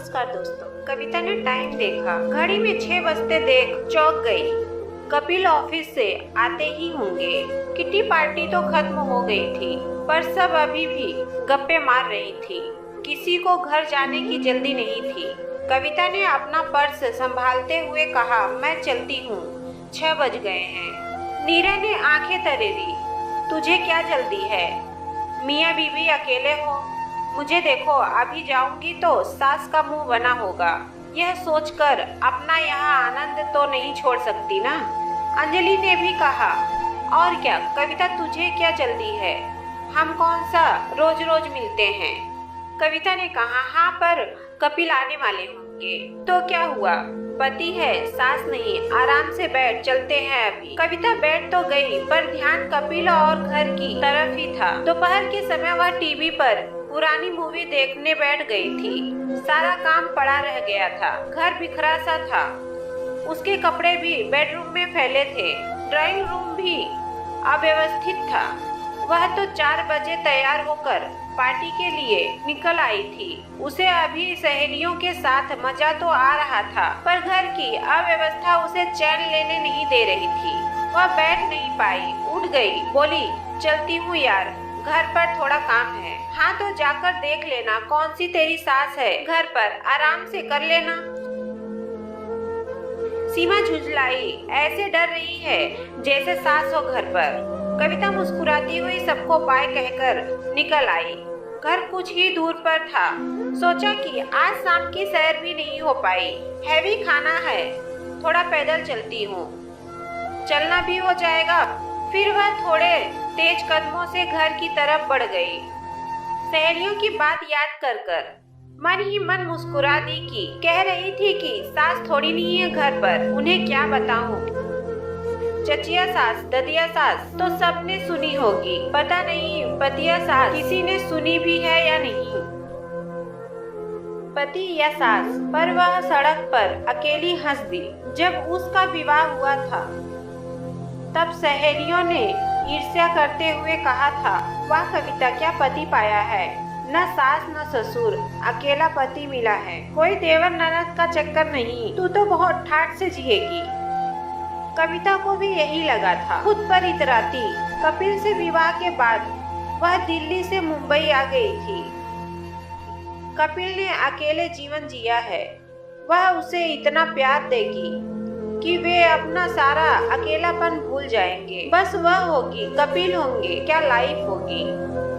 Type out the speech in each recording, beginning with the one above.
नमस्कार दोस्तों। कविता ने टाइम देखा, घड़ी में 6 बजते देख चौंक गई। कपिल ऑफिस से आते ही होंगे। किटी पार्टी तो खत्म हो गई थी, पर सब अभी भी गप्पे मार रही थी। किसी को घर जाने की जल्दी नहीं थी। कविता ने अपना पर्स संभालते हुए कहा, मैं चलती हूँ, 6 बज गए हैं। नीरा ने आंखें तरेरी, तुझे क्या जल्दी है? मियाँ बीबी अकेले हो, मुझे देखो, अभी जाऊंगी तो सास का मुंह बना होगा। यह सोचकर अपना यहाँ आनंद तो नहीं छोड़ सकती ना। अंजलि ने भी कहा, और क्या कविता, तुझे क्या जल्दी है? हम कौन सा रोज रोज मिलते हैं? कविता ने कहा, हाँ, पर कपिल आने वाले होंगे तो क्या हुआ? पति है, सास नहीं, आराम से बैठ, चलते हैं अभी। कविता बैठ तो गई, पर ध्यान कपिल और घर की तरफ ही था। दोपहर के समय वह टीवी पर पुरानी मूवी देखने बैठ गई थी। सारा काम पड़ा रह गया था, घर बिखरा सा था। उसके कपड़े भी बेडरूम में फैले थे, ड्राइंग रूम भी अव्यवस्थित था। वह तो 4 बजे तैयार होकर पार्टी के लिए निकल आई थी। उसे अभी सहेलियों के साथ मजा तो आ रहा था, पर घर की अव्यवस्था उसे चैन लेने नहीं दे रही थी। वह बैठ नहीं पाई, उठ गई, बोली, चलती हूँ यार, घर पर थोड़ा काम है। हाँ, तो जाकर देख लेना कौन सी तेरी सास है घर पर, आराम से कर लेना। सीमा झुंझलाई, ऐसे डर रही है जैसे सास हो घर पर। कविता मुस्कुराती हुई सबको बाय कहकर निकल आई। घर कुछ ही दूर पर था। सोचा कि आज शाम की सैर भी नहीं हो पाई, हैवी खाना है, थोड़ा पैदल चलती हूँ, चलना भी हो जाएगा। फिर वह थोड़े तेज कदमों से घर की तरफ बढ़ गई। सहेलियों की बात याद कर मन ही मन मुस्कुरा दी कि कह रही थी कि सास थोड़ी नहीं है घर पर, उन्हें क्या बताऊं। चचिया सास, ददिया सास तो सबने सुनी होगी, पता नहीं पतिया सास किसी ने सुनी भी है या नहीं। पति या सास, पर वह सड़क पर अकेली हंस दी। जब उसका विवाह हुआ था तब सहेलियों ने ईर्ष्या करते हुए कहा था, वाह कविता, क्या पति पाया है, न सास न ससुर, अकेला पति मिला है, कोई देवर ननद का चक्कर नहीं, तू तो बहुत ठाट से जिएगी। कविता को भी यही लगा था, खुद पर इतराती। कपिल से विवाह के बाद वह दिल्ली से मुंबई आ गई थी। कपिल ने अकेले जीवन जिया है, वह उसे इतना प्यार देगी कि वे अपना सारा अकेलापन भूल जाएंगे। बस वह होगी, कपिल होंगे, क्या लाइफ होगी।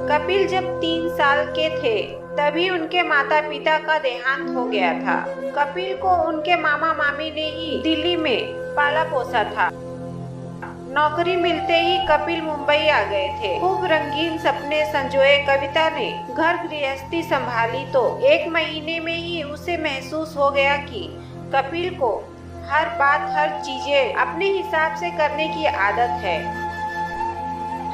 कपिल जब 3 साल के थे तभी उनके माता पिता का देहांत हो गया था। कपिल को उनके मामा मामी ने ही दिल्ली में पाला पोसा था। नौकरी मिलते ही कपिल मुंबई आ गए थे। खूब रंगीन सपने संजोए कविता ने घर गृहस्थी संभाली तो 1 महीने में ही उसे महसूस हो गया कि कपिल को हर बात, हर चीजें अपने हिसाब से करने की आदत है।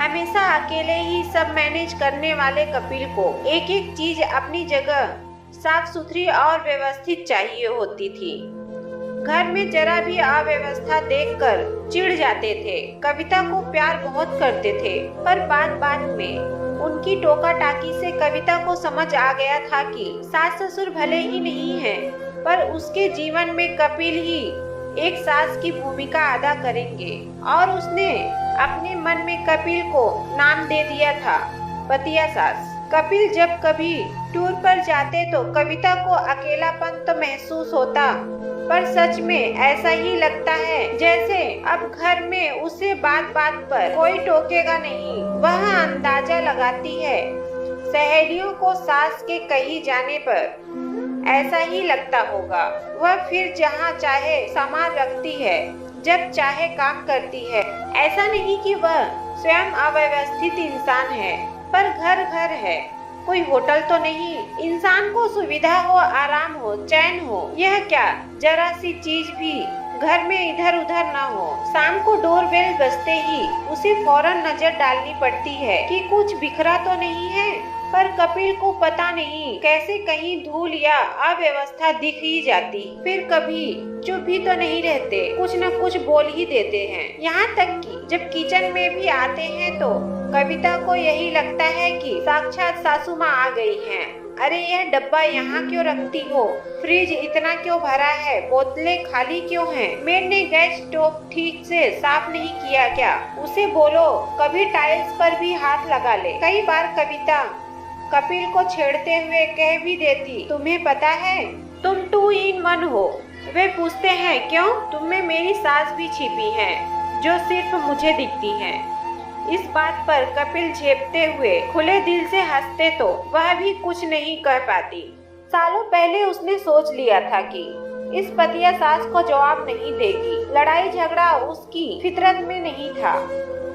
हमेशा अकेले ही सब मैनेज करने वाले कपिल को एक एक चीज अपनी जगह साफ सुथरी और व्यवस्थित चाहिए होती थी। घर में जरा भी अव्यवस्था देखकर चिढ़ जाते थे। कविता को प्यार बहुत करते थे, पर बात में उनकी टोका टाकी से कविता को समझ आ गया था कि सास ससुर भले ही नहीं हैं, पर उसके जीवन में कपिल ही एक सास की भूमिका अदा करेंगे। और उसने अपने मन में कपिल को नाम दे दिया था, पतिया सास। कपिल जब कभी टूर पर जाते तो कविता को अकेलापन तो महसूस होता, पर सच में ऐसा ही लगता है जैसे अब घर में उसे बात पर कोई टोकेगा नहीं। वह अंदाजा लगाती है सहेलियों को सास के कही जाने पर ऐसा ही लगता होगा। वह फिर जहाँ चाहे सामान रखती है, जब चाहे काम करती है। ऐसा नहीं कि वह स्वयं अव्यवस्थित इंसान है, पर घर है, कोई होटल तो नहीं। इंसान को सुविधा हो, आराम हो, चैन हो, यह क्या जरा सी चीज भी घर में इधर उधर न हो। शाम को डोरबेल बजते ही उसे फौरन नजर डालनी पड़ती है कि कुछ बिखरा तो नहीं है, पर कपिल को पता नहीं कैसे कहीं धूल या अव्यवस्था दिख ही जाती। फिर कभी चुप भी तो नहीं रहते, कुछ न कुछ बोल ही देते हैं। यहाँ तक कि जब किचन में भी आते हैं तो कविता को यही लगता है कि साक्षात सासू माँ आ गई हैं। अरे यह डब्बा यहाँ क्यों रखती हो? फ्रिज इतना क्यों भरा है? बोतलें खाली क्यों हैं? मेड ने गैस स्टोव ठीक से साफ नहीं किया क्या? उसे बोलो कभी टाइल्स पर भी हाथ लगा ले। कई बार कविता कपिल को छेड़ते हुए कह भी देती, तुम्हें पता है तुम 2 in 1 हो। वे पूछते हैं क्यों? तुम में मेरी सास भी छिपी है जो सिर्फ मुझे दिखती है। इस बात पर कपिल झेपते हुए खुले दिल से हंसते तो वह भी कुछ नहीं कह पाती। सालों पहले उसने सोच लिया था कि इस पतिया सास को जवाब नहीं देगी। लड़ाई झगड़ा उसकी फितरत में नहीं था।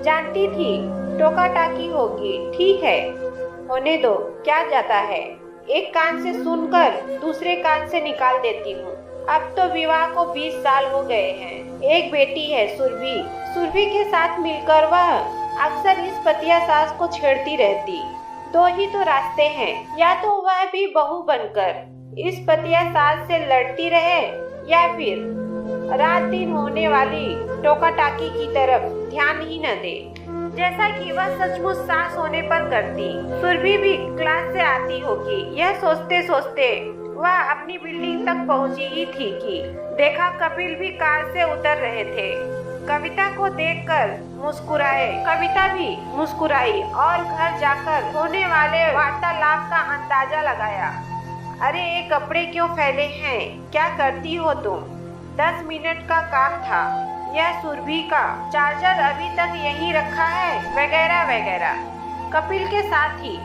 जानती थी टोका टाकी होगी, ठीक है होने दो, क्या जाता है। एक कान से सुनकर दूसरे कान से निकाल देती हूँ। अब तो विवाह को 20 साल हो गए हैं। एक बेटी है सुरभि। सुरभि के साथ मिलकर वह अक्सर इस पतिया सास को छेड़ती रहती। 2 ही तो रास्ते हैं, या तो वह भी बहू बनकर इस पतिया सास से लड़ती रहे या फिर रात दिन होने वाली टोका टाकी की तरफ ध्यान ही न दे, जैसा कि वह सचमुच सास होने पर करती। सुरभि भी क्लास से आती होगी। यह सोचते सोचते वह अपनी बिल्डिंग तक पहुंची ही थी कि देखा कपिल भी कार से उतर रहे थे। कविता को देखकर मुस्कुराए। कविता भी मुस्कुराई और घर जाकर होने वाले वार्तालाप का अंदाजा लगाया। अरे ये कपड़े क्यों फैले हैं? क्या करती हो तुम? 10 मिनट का काम था। यह सुरभि का चार्जर अभी तक यहीं रखा है, वगैरह वगैरह। कपिल के साथ ही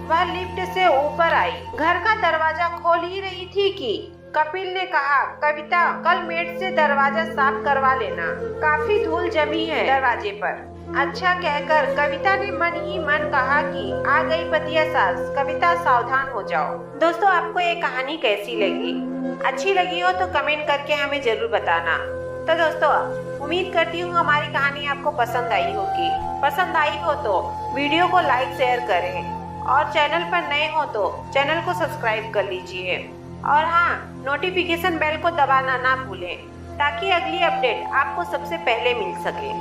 वह लिफ्ट से ऊपर आई। घर का दरवाजा खोल ही रही थी कि कपिल ने कहा, कविता कल मेड से दरवाजा साफ करवा लेना, काफी धूल जमी है दरवाजे पर। अच्छा कहकर कविता ने मन ही मन कहा कि आ गई पतिया सास। कविता सावधान हो जाओ। दोस्तों आपको ये कहानी कैसी लगी? अच्छी लगी हो तो कमेंट करके हमें जरूर बताना। तो दोस्तों उम्मीद करती हूँ हमारी कहानी आपको पसंद आई होगी। पसंद आई हो तो वीडियो को लाइक शेयर करें और चैनल पर नए हो तो चैनल को सब्सक्राइब कर लीजिए। और हाँ, नोटिफिकेशन बेल को दबाना ना भूलें ताकि अगली अपडेट आपको सबसे पहले मिल सके।